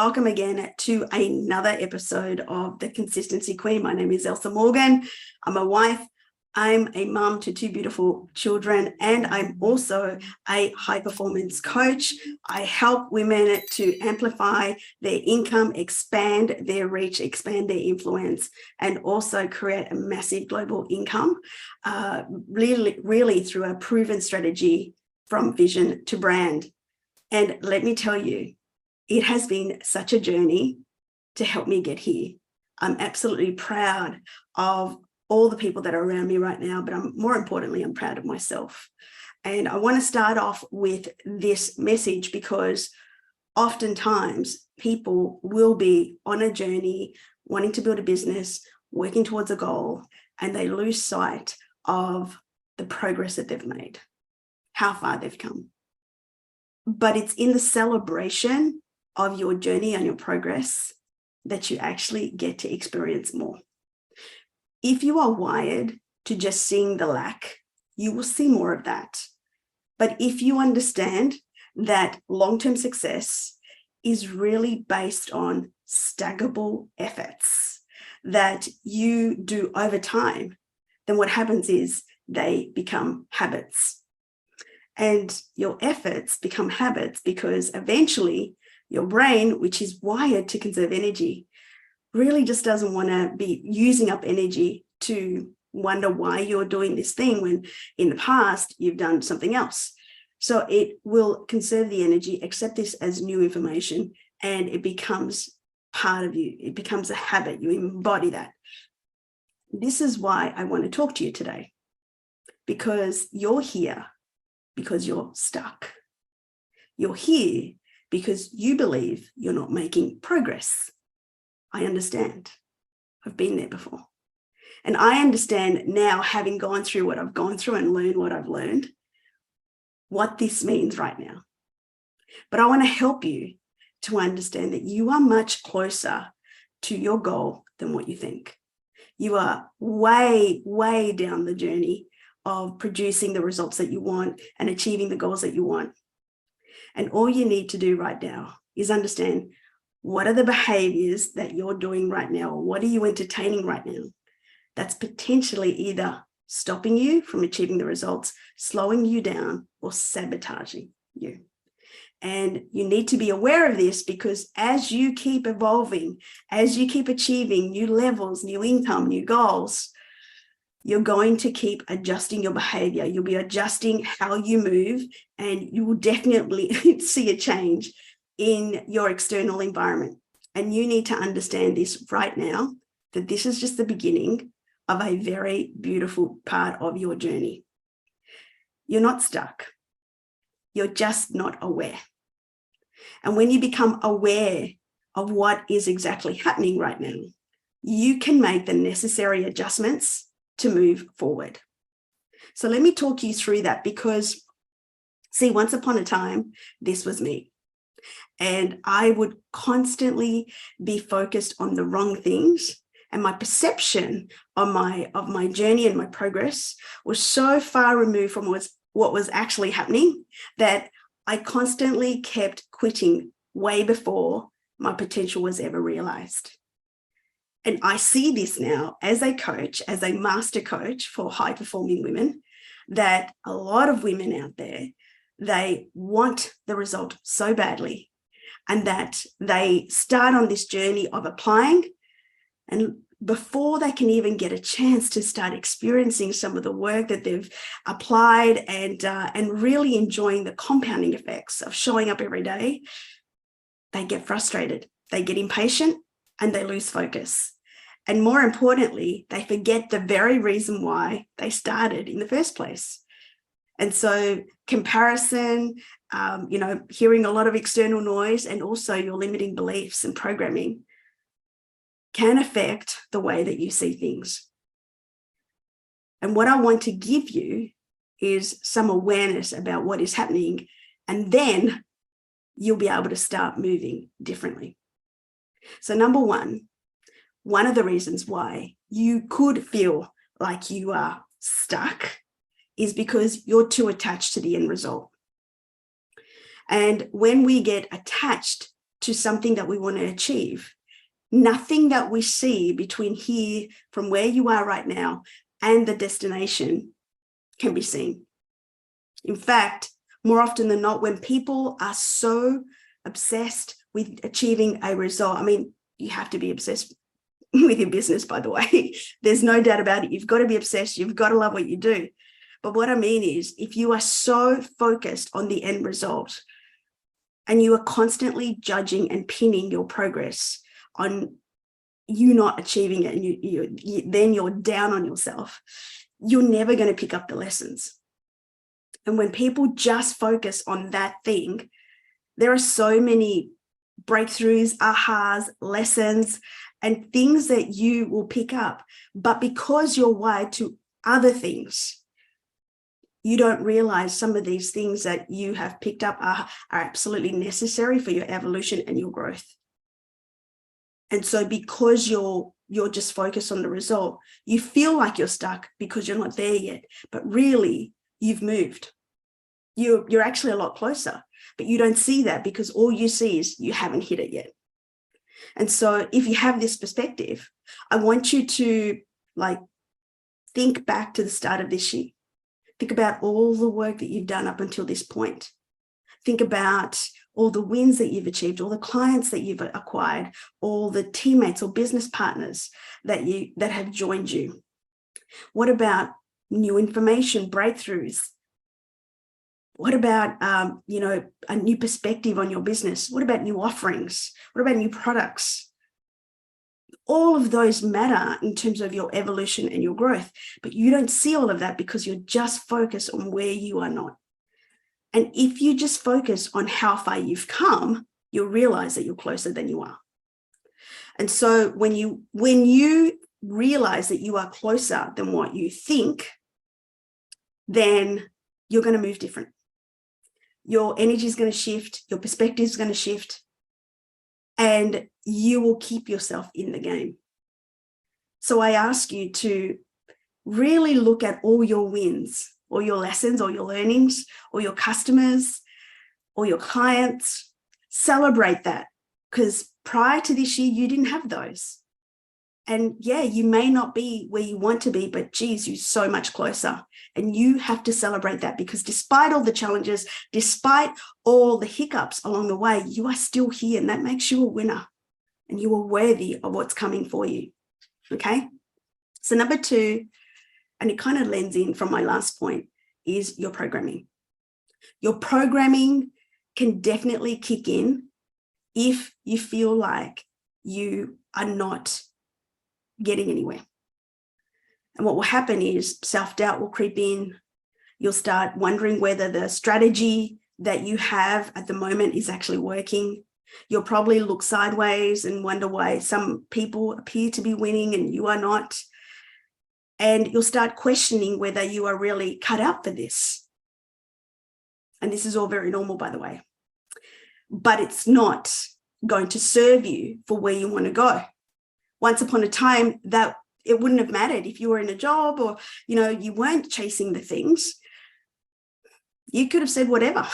welcome again to another episode of The Consistency Queen. My name is Elsa Morgan. I'm a wife, I'm a mum to two beautiful children, and I'm also a high performance coach. I help women to amplify their income, expand their reach, expand their influence, and also create a massive global income, really through a proven strategy from vision to brand. And let me tell you, it has been such a journey to help me get here. I'm absolutely proud of all the people that are around me right now, but more importantly, I'm proud of myself. And I want to start off with this message because oftentimes people will be on a journey, wanting to build a business, working towards a goal, and they lose sight of the progress that they've made, how far they've come. But it's in the celebration of your journey and your progress that you actually get to experience more. If you are wired to just seeing the lack, you will see more of that. But if you understand that long-term success is really based on staggable efforts that you do over time, then what happens is they become habits. And your efforts become habits because eventually your brain, which is wired to conserve energy, really just doesn't want to be using up energy to wonder why you're doing this thing when in the past you've done something else. So it will conserve the energy, accept this as new information, and it becomes part of you. It becomes a habit. You embody that. This is why I want to talk to you today, because you're here because you're stuck. You're here because you believe you're not making progress. I understand. I've been there before. And I understand now, having gone through what I've gone through and learned what I've learned, what this means right now. But I want to help you to understand that you are much closer to your goal than what you think. You are way, way down the journey of producing the results that you want and achieving the goals that you want. And all you need to do right now is understand, what are the behaviors that you're doing right now? Or what are you entertaining right now that's potentially either stopping you from achieving the results, slowing you down, or sabotaging you? And you need to be aware of this, because as you keep evolving, as you keep achieving new levels, new income, new goals, you're going to keep adjusting your behavior. You'll be adjusting how you move, and you will definitely see a change in your external environment. And you need to understand this right now, that this is just the beginning of a very beautiful part of your journey. You're not stuck. You're just not aware. And when you become aware of what is exactly happening right now, you can make the necessary adjustments to move forward. So let me talk you through that, because see, once upon a time, this was me. And I would constantly be focused on the wrong things. And my perception of my journey and my progress was so far removed from what was actually happening that I constantly kept quitting way before my potential was ever realized. And I see this now as a coach, as a master coach for high performing women, that a lot of women out there, they want the result so badly, and that they start on this journey of applying, and before they can even get a chance to start experiencing some of the work that they've applied and really enjoying the compounding effects of showing up every day, they get frustrated, they get impatient, and they lose focus. And more importantly, they forget the very reason why they started in the first place. And so comparison, hearing a lot of external noise, and also your limiting beliefs and programming can affect the way that you see things. And what I want to give you is some awareness about what is happening, and then you'll be able to start moving differently. So number one of the reasons why you could feel like you are stuck is because you're too attached to the end result. And when we get attached to something that we want to achieve, nothing that we see between here, from where you are right now, and the destination can be seen. In fact, more often than not, when people are so obsessed with achieving a result, I mean, you have to be obsessed with your business, by the way. There's no doubt about it. You've got to be obsessed. You've got to love what you do. But what I mean is, if you are so focused on the end result and you are constantly judging and pinning your progress on you not achieving it, and then you're down on yourself, you're never going to pick up the lessons. And when people just focus on that thing, there are so many breakthroughs, ahas, lessons, and things that you will pick up. But because you're wired to other things, you don't realize some of these things that you have picked up are absolutely necessary for your evolution and your growth. And so because you're just focused on the result, you feel like you're stuck because you're not there yet. But really, you've moved. You're actually a lot closer, but you don't see that because all you see is you haven't hit it yet. And so if you have this perspective, I want you to think back to the start of this year. Think about all the work that you've done up until this point. Think about all the wins that you've achieved, all the clients that you've acquired, all the teammates or business partners that have joined you. What about new information, breakthroughs? What about, a new perspective on your business? What about new offerings? What about new products? All of those matter in terms of your evolution and your growth, but you don't see all of that because you're just focused on where you are not. And if you just focus on how far you've come, you'll realize that you're closer than you are. And so when you realize that you are closer than what you think, then you're going to move different. Your energy is going to shift, your perspective is going to shift, and you will keep yourself in the game. So I ask you to really look at all your wins, or your lessons, or your learnings, or your customers, or your clients. Celebrate that, because prior to this year, you didn't have those. And yeah, you may not be where you want to be, but geez, you're so much closer. And you have to celebrate that, because despite all the challenges, despite all the hiccups along the way, you are still here, and that makes you a winner, and you are worthy of what's coming for you. Okay. So number 2, and it kind of lends in from my last point, is your programming. Your programming can definitely kick in if you feel like you are not getting anywhere. And what will happen is self-doubt will creep in. You'll start wondering whether the strategy that you have at the moment is actually working. You'll probably look sideways and wonder why some people appear to be winning and you are not. And you'll start questioning whether you are really cut out for this. And this is all very normal, by the way. But it's not going to serve you for where you want to go. Once upon a time, that it wouldn't have mattered if you were in a job or, you weren't chasing the things. You could have said whatever.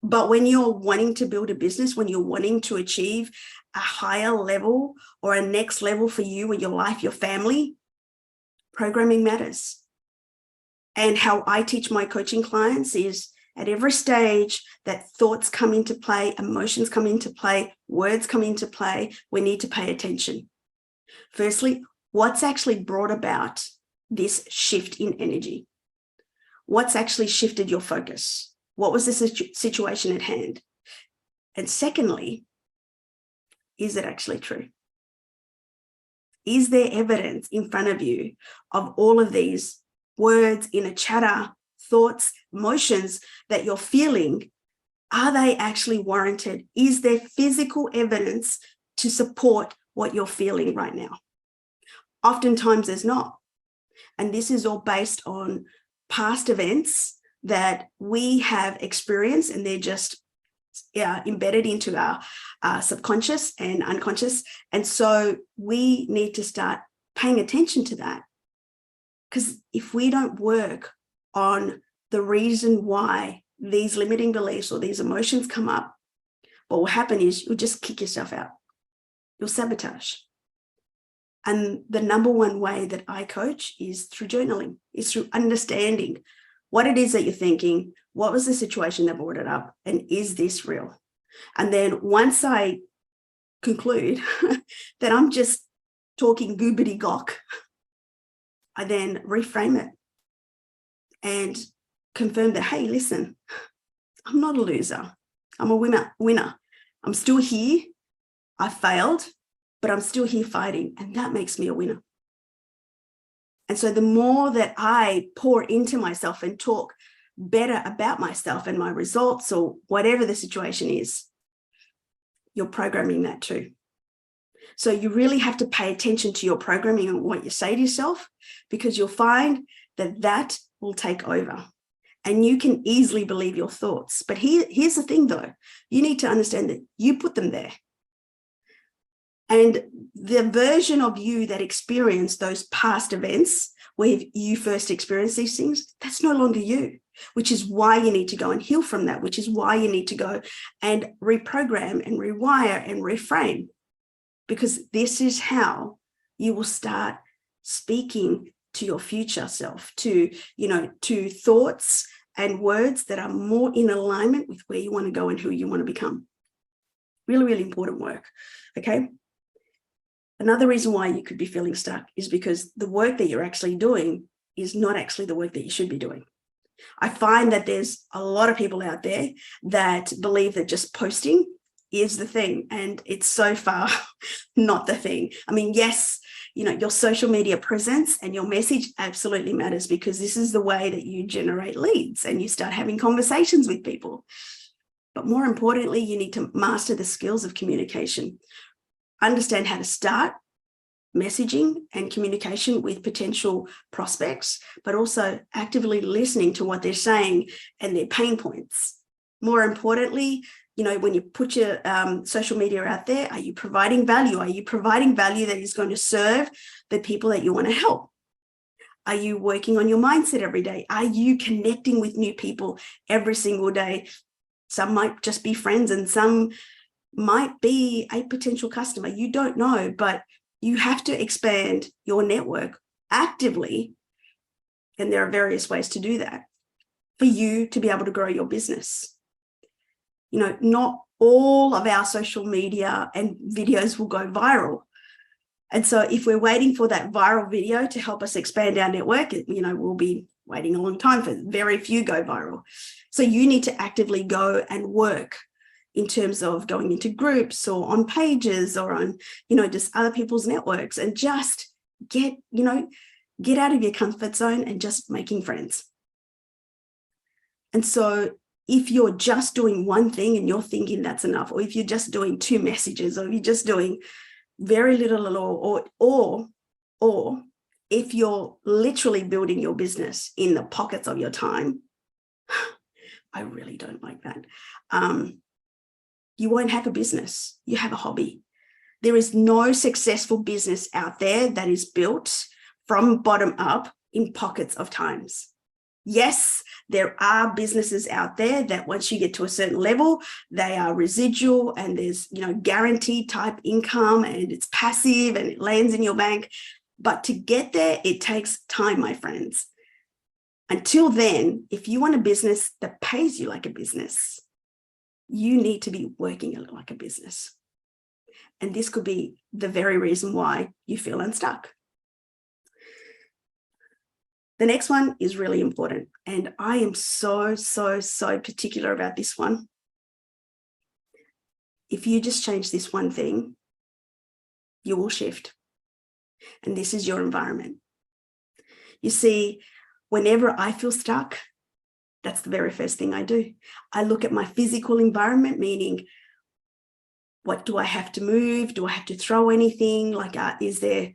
But when you're wanting to build a business, when you're wanting to achieve a higher level or a next level for you and your life, your family, programming matters. And how I teach my coaching clients is at every stage that thoughts come into play, emotions come into play, words come into play, we need to pay attention. Firstly, what's actually brought about this shift in energy? What's actually shifted your focus? What was the situation at hand? And secondly, is it actually true? Is there evidence in front of you of all of these words, inner chatter, thoughts, emotions that you're feeling? Are they actually warranted? Is there physical evidence to support what you're feeling right now? Oftentimes there's not. And this is all based on past events that we have experienced, and they're just embedded into our subconscious and unconscious. And so we need to start paying attention to that. Because if we don't work on the reason why these limiting beliefs or these emotions come up, what will happen is you'll just kick yourself out. You'll sabotage. And the number one way that I coach is through journaling, is through understanding what it is that you're thinking, what was the situation that brought it up, and is this real? And then once I conclude that I'm just talking goobity-gock, I then reframe it and confirm that, hey, listen, I'm not a loser. I'm a winner. I'm still here. I failed, but I'm still here fighting, and that makes me a winner. And so the more that I pour into myself and talk better about myself and my results or whatever the situation is, you're programming that too. So you really have to pay attention to your programming and what you say to yourself, because you'll find that that will take over and you can easily believe your thoughts. But here's the thing though, you need to understand that you put them there. And the version of you that experienced those past events where you first experienced these things, that's no longer you, which is why you need to go and heal from that, which is why you need to go and reprogram and rewire and reframe, because this is how you will start speaking to your future self, to thoughts and words that are more in alignment with where you want to go and who you want to become. Really, really important work, okay? Another reason why you could be feeling stuck is because the work that you're actually doing is not actually the work that you should be doing. I find that there's a lot of people out there that believe that just posting is the thing, and it's so far not the thing. I mean, yes, your social media presence and your message absolutely matters, because this is the way that you generate leads and you start having conversations with people. But more importantly, you need to master the skills of communication. Understand how to start messaging and communication with potential prospects, but also actively listening to what they're saying and their pain points. More importantly, when you put your social media out there, are you providing value? Are you providing value that is going to serve the people that you want to help? Are you working on your mindset every day? Are you connecting with new people every single day? Some might just be friends and some might be a potential customer. You don't know, but you have to expand your network actively. And there are various ways to do that for you to be able to grow your business. Not all of our social media and videos will go viral. And so if we're waiting for that viral video to help us expand our network, we'll be waiting a long time for very few go viral. So you need to actively go and work in terms of going into groups or on pages or on, just other people's networks, and just get out of your comfort zone and just making friends. And so if you're just doing one thing and you're thinking that's enough, or if you're just doing 2 messages, or if you're just doing very little at all, or if you're literally building your business in the pockets of your time, I really don't like that. You won't have a business. You have a hobby. There is no successful business out there that is built from bottom up in pockets of times. Yes, there are businesses out there that once you get to a certain level, they are residual and there's, guaranteed type income and it's passive and it lands in your bank. But to get there, it takes time, my friends. Until then, if you want a business that pays you like a business, you need to be working like a business. And this could be the very reason why you feel unstuck. The next one is really important. And I am so particular about this one. If you just change this one thing, you will shift. And this is your environment. You see, whenever I feel stuck, that's the very first thing I do. I look at my physical environment, meaning what do I have to move? Do I have to throw anything? Like, is there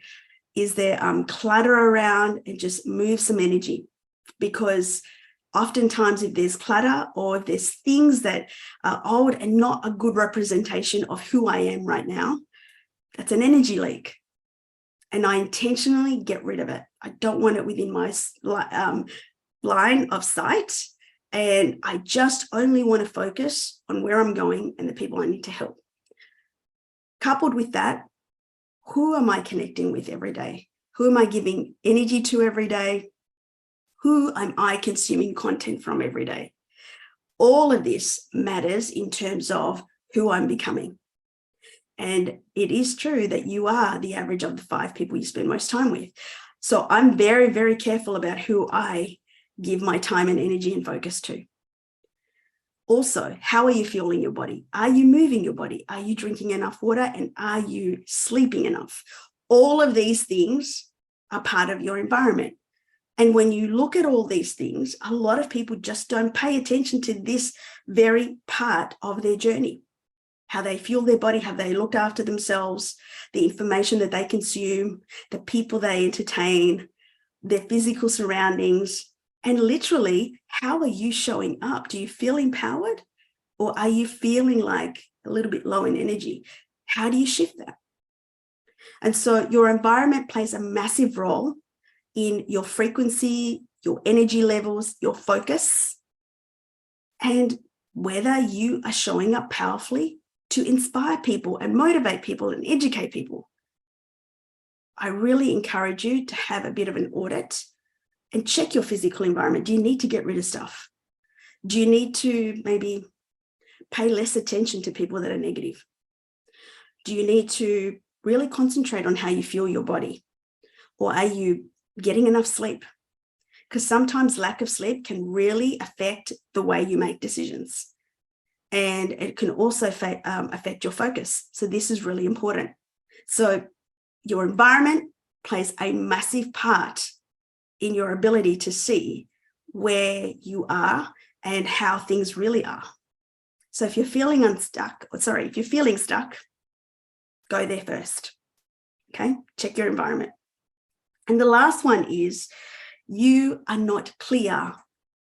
clutter around, and just move some energy? Because oftentimes if there's clutter or if there's things that are old and not a good representation of who I am right now, that's an energy leak. And I intentionally get rid of it. I don't want it within my line of sight. And I just only want to focus on where I'm going and the people I need to help. Coupled with that, who am I connecting with every day? Who am I giving energy to every day? Who am I consuming content from every day? All of this matters in terms of who I'm becoming. And it is true that you are the average of the 5 people you spend most time with. So I'm very, very careful about who I give my time and energy and focus to. Also, how are you fueling your body? Are you moving your body? Are you drinking enough water? And are you sleeping enough? All of these things are part of your environment. And when you look at all these things, a lot of people just don't pay attention to this very part of their journey. How they fuel their body, how they look after themselves, the information that they consume, the people they entertain, their physical surroundings, and literally, how are you showing up? Do you feel empowered, or are you feeling like a little bit low in energy? How do you shift that? And so your environment plays a massive role in your frequency, your energy levels, your focus, and whether you are showing up powerfully to inspire people and motivate people and educate people. I really encourage you to have a bit of an audit and check your physical environment. Do you need to get rid of stuff? Do you need to maybe pay less attention to people that are negative? Do you need to really concentrate on how you fuel your body? Or are you getting enough sleep? Because sometimes lack of sleep can really affect the way you make decisions. And it can also affect your focus. So this is really important. So your environment plays a massive part in your ability to see where you are and how things really are. So if you're feeling if you're feeling stuck, go there first. Okay, check your environment. And the last one is you are not clear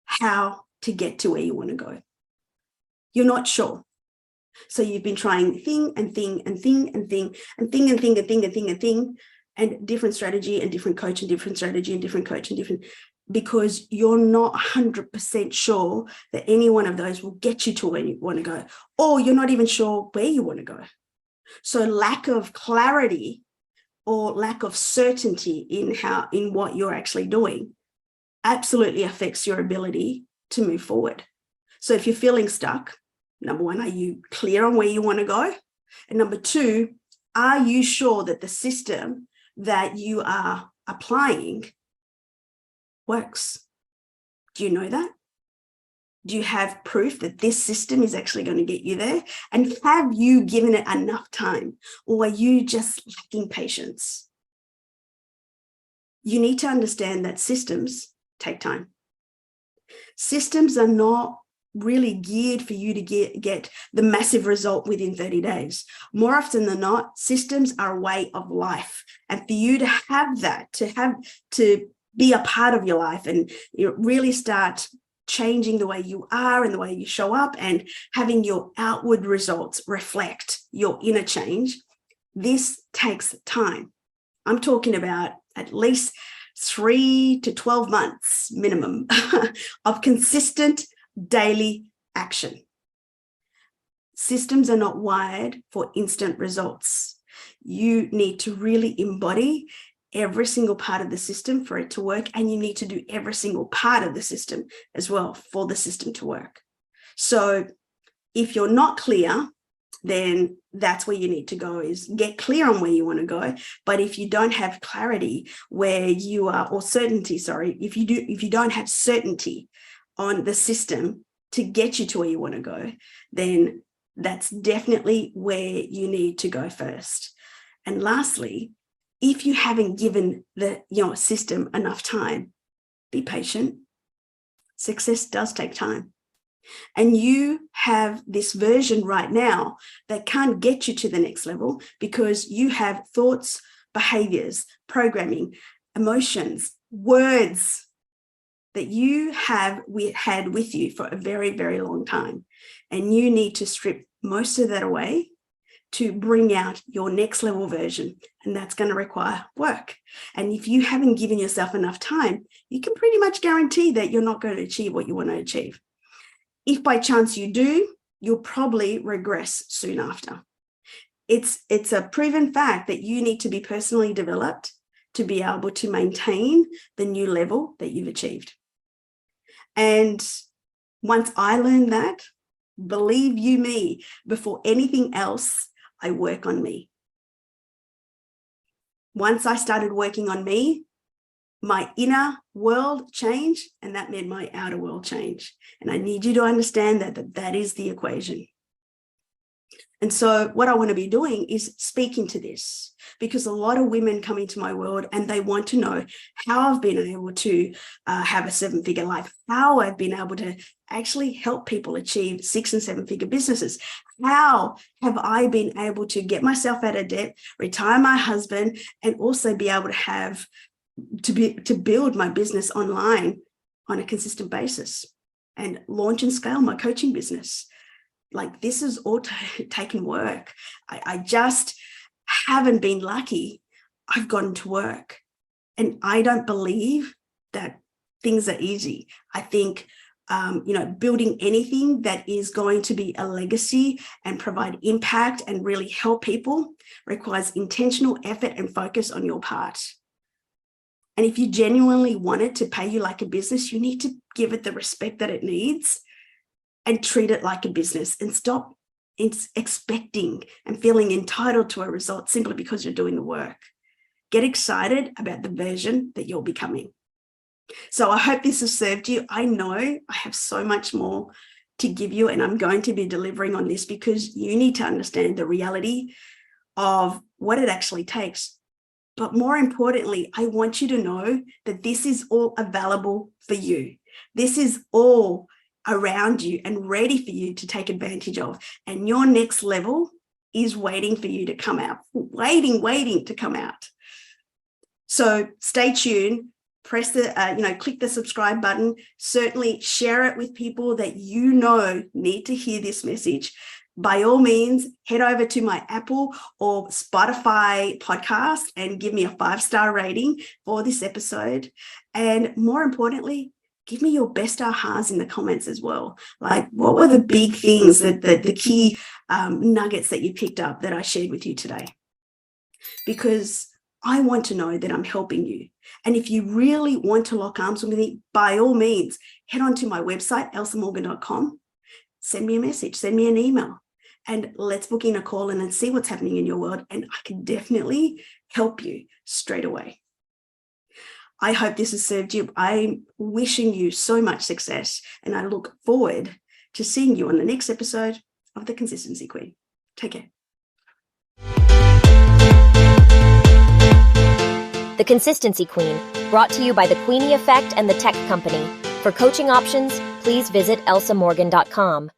how to get to where you want to go. You're not sure. So you've been trying thing and thing and thing and thing and thing and thing and thing and thing and thing and different strategy and different coach and different strategy and different coach and different, because you're not 100% sure that any one of those will get you to where you want to go, or you're not even sure where you want to go. So lack of clarity or lack of certainty in what you're actually doing absolutely affects your ability to move forward. So if you're feeling stuck, number one, are you clear on where you want to go? And number two, are you sure that the system that you are applying works? Do you know that? Do you have proof that this system is actually going to get you there? And have you given it enough time? Or are you just lacking patience? You need to understand that systems take time. Systems are not really geared for you to get the massive result within 30 days. More often than not, systems are a way of life. And for you to have that, to be a part of your life and really start changing the way you are and the way you show up and having your outward results reflect your inner change, this takes time. I'm talking about at least 3 to 12 months minimum of consistent daily action. Systems are not wired for instant results. You need to really embody every single part of the system for it to work, and you need to do every single part of the system as well for the system to work. So if you're not clear, then that's where you need to go, is get clear on where you want to go. But if you don't have clarity where you are, or certainty, if you don't have certainty on the system to get you to where you want to go, then that's definitely where you need to go first. And lastly, if you haven't given your system enough time, be patient. Success does take time. And you have this version right now that can't get you to the next level because you have thoughts, behaviors, programming, emotions, words that you have had with you for a very, very long time. And you need to strip most of that away to bring out your next level version. And that's going to require work. And if you haven't given yourself enough time, you can pretty much guarantee that you're not going to achieve what you want to achieve. If by chance you do, you'll probably regress soon after. It's a proven fact that you need to be personally developed to be able to maintain the new level that you've achieved. And once I learned that, believe you me, before anything else, I work on me. Once I started working on me, my inner world changed, and that made my outer world change. And I need you to understand that is the equation. And so what I want to be doing is speaking to this, because a lot of women come into my world and they want to know how I've been able to have a 7-figure life, how I've been able to actually help people achieve 6- and 7-figure businesses. How have I been able to get myself out of debt, retire my husband, and also be able to have to build my business online on a consistent basis and launch and scale my coaching business. Like, this is all taken work. I just haven't been lucky. I've gotten to work, and I don't believe that things are easy. I think, building anything that is going to be a legacy and provide impact and really help people requires intentional effort and focus on your part. And if you genuinely want it to pay you like a business, you need to give it the respect that it needs and treat it like a business, and stop expecting and feeling entitled to a result simply because you're doing the work. Get excited about the version that you're becoming. So I hope this has served you. I know I have so much more to give you, and I'm going to be delivering on this because you need to understand the reality of what it actually takes. But more importantly, I want you to know that this is all available for you. This is all around you and ready for you to take advantage of. And your next level is waiting for you to come out, waiting to come out. So stay tuned, press the, click the subscribe button, certainly share it with people that you know need to hear this message. By all means, head over to my Apple or Spotify podcast and give me a 5-star rating for this episode. And more importantly, give me your best ahas in the comments as well. Like, what were the big things, the key nuggets that you picked up that I shared with you today? Because I want to know that I'm helping you. And if you really want to lock arms with me, by all means, head on to my website, elsamorgan.com, send me a message, send me an email, and let's book in a call and see what's happening in your world. And I can definitely help you straight away. I hope this has served you. I'm wishing you so much success, and I look forward to seeing you on the next episode of The Consistency Queen. Take care. The Consistency Queen, brought to you by the Queenie Effect and the Tech Company. For coaching options, please visit elsamorgan.com.